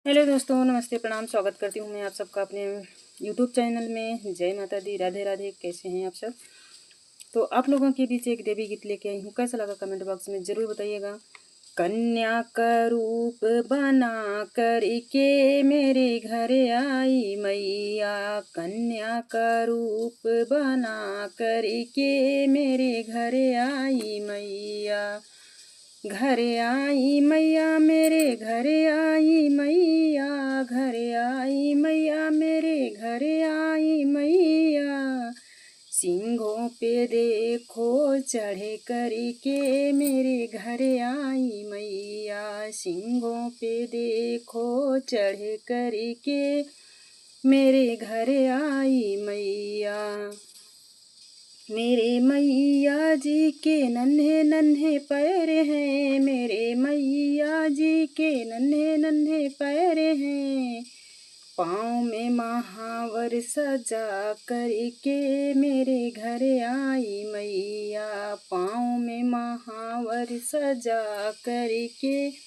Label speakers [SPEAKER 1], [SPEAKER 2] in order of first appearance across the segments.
[SPEAKER 1] Hello दोस्तों, नमस्ते, प्रणाम। स्वागत करती हूँ मैं आप सबका अपने यूट्यूब चैनल में। जय माता दी, राधे राधे। कैसे हैं आप सब? तो आप लोगों के बीच एक देवी गीत लेके आई हूँ। कैसा लगा कमेंट बॉक्स में ज़रूर बताइएगा। कन्या का रूप बना करके मेरे घर आई मैया, कन्या का रूप बना करके मेरे घर आई मैया। घर आई मैया मेरे घर आई मैया, घर आई मैया मेरे घर आई मैया। सिंघों पे देखो चढ़े करके मेरे घर आई मैया, सिंघों पे देखो चढ़े करके मेरे घर आई मैया। मेरे मैया जी के नन्हे नन्हे पैर हैं, मेरे मैया जी के नन्हे नन्हे पैर हैं। पाँव में महावर सजा करके मेरे घर आई मैया, पाँव में महावर सजा करके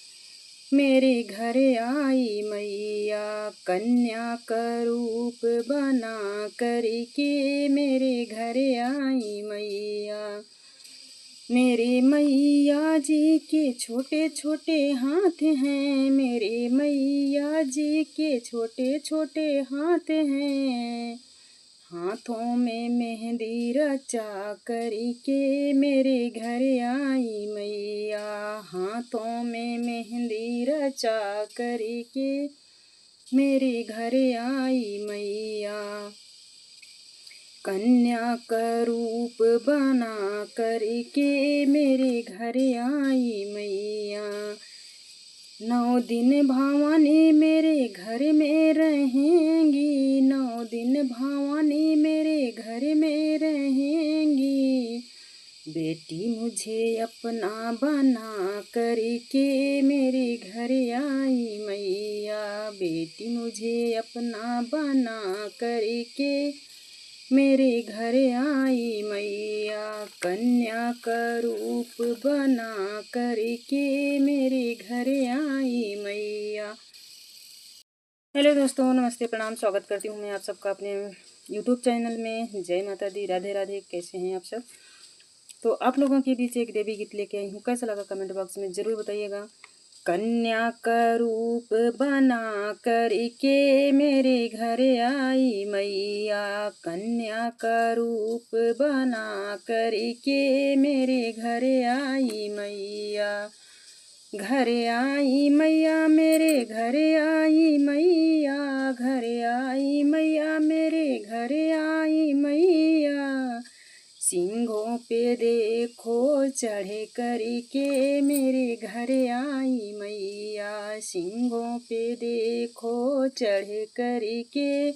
[SPEAKER 1] मेरे घर आई मैया। कन्या का रूप बना करके मेरे घर आई मैया। मेरे मैया जी के छोटे छोटे हाथ हैं, मेरे मैया जी के छोटे छोटे हाथ हैं। हाथों में मेहंदी रचा करके मेरे घर आई मैया, हाथों में मेहंदी रचा करके मेरे घर आई मैया। कन्या का रूप बना करके मेरे घर आई मैया। 9 दिन भवानी मेरे घर में रहेंगी, 9 दिन भवानी मेरे घर में रहेंगी। बेटी मुझे अपना बना करके मेरे घर आई मैया, बेटी मुझे अपना बना करके मेरे घर आई मैया। कन्या का रूप बना करके मेरे घर आई मैया। हेलो दोस्तों, नमस्ते, प्रणाम। स्वागत करती हूँ मैं आप सबका अपने यूट्यूब चैनल में। जय माता दी, राधे राधे। कैसे हैं आप सब? तो आप लोगों के बीच एक देवी गीत लेके आई हूँ। कैसा लगा कमेंट बॉक्स में ज़रूर बताइएगा। कन्या का रूप बना करके मेरे घर आई मैया, कन्या का रूप बना करके मेरे घर आई मैया। घर आई मैया मेरे घर आई मैया, घर आई मैया मेरे घर आई मैया। सिंघों पे देखो चढ़े करके मेरे घर आई मैया, सिंघों पे देखो चढ़े करके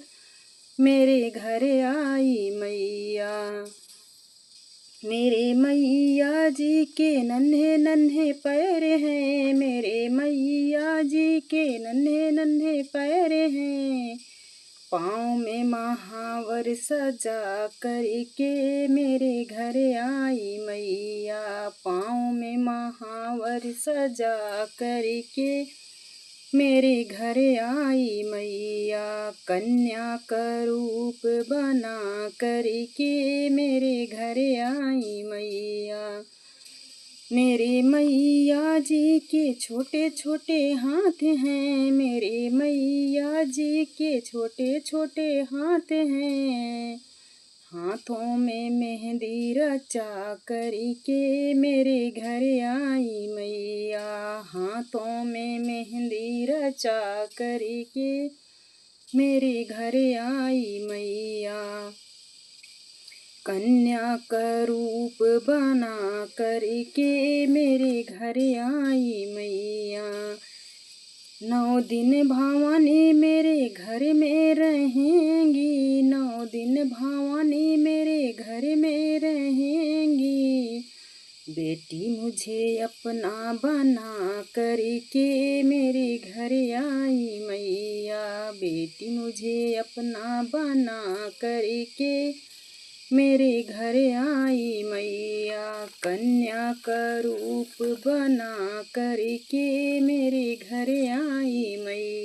[SPEAKER 1] मेरे घर आई मैया। मेरे मैया जी के नन्हे नन्हे पैर हैं, मेरे मैया जी के नन्हे नन्हे पैर हैं। पाँव में महावर सजा करके मेरे घर आई मैया, पाँव में महावर सजा करके मेरे घर आई मैया। कन्या का रूप बना करके मेरे घर आई मैया। मेरे मैया जी के छोटे छोटे हाथ हैं, मेरे मैया जी के छोटे छोटे हाथ हैं। हाथों में मेहंदी रचा करके मेरे घर आई मैया, हाथों में मेहंदी रचा करके मेरे घर आई मैया। कन्या का रूप बना करके मेरे घर आई मैया। 9 दिन भवानी मेरे घर में रहेंगी, 9 दिन भवानी मेरे घर में रहेंगी। बेटी मुझे अपना बना करके मेरे घर आई मैया, बेटी मुझे अपना बना करके मेरे घर आई मैया। कन्या का रूप बना करके मेरे घर आई मैया।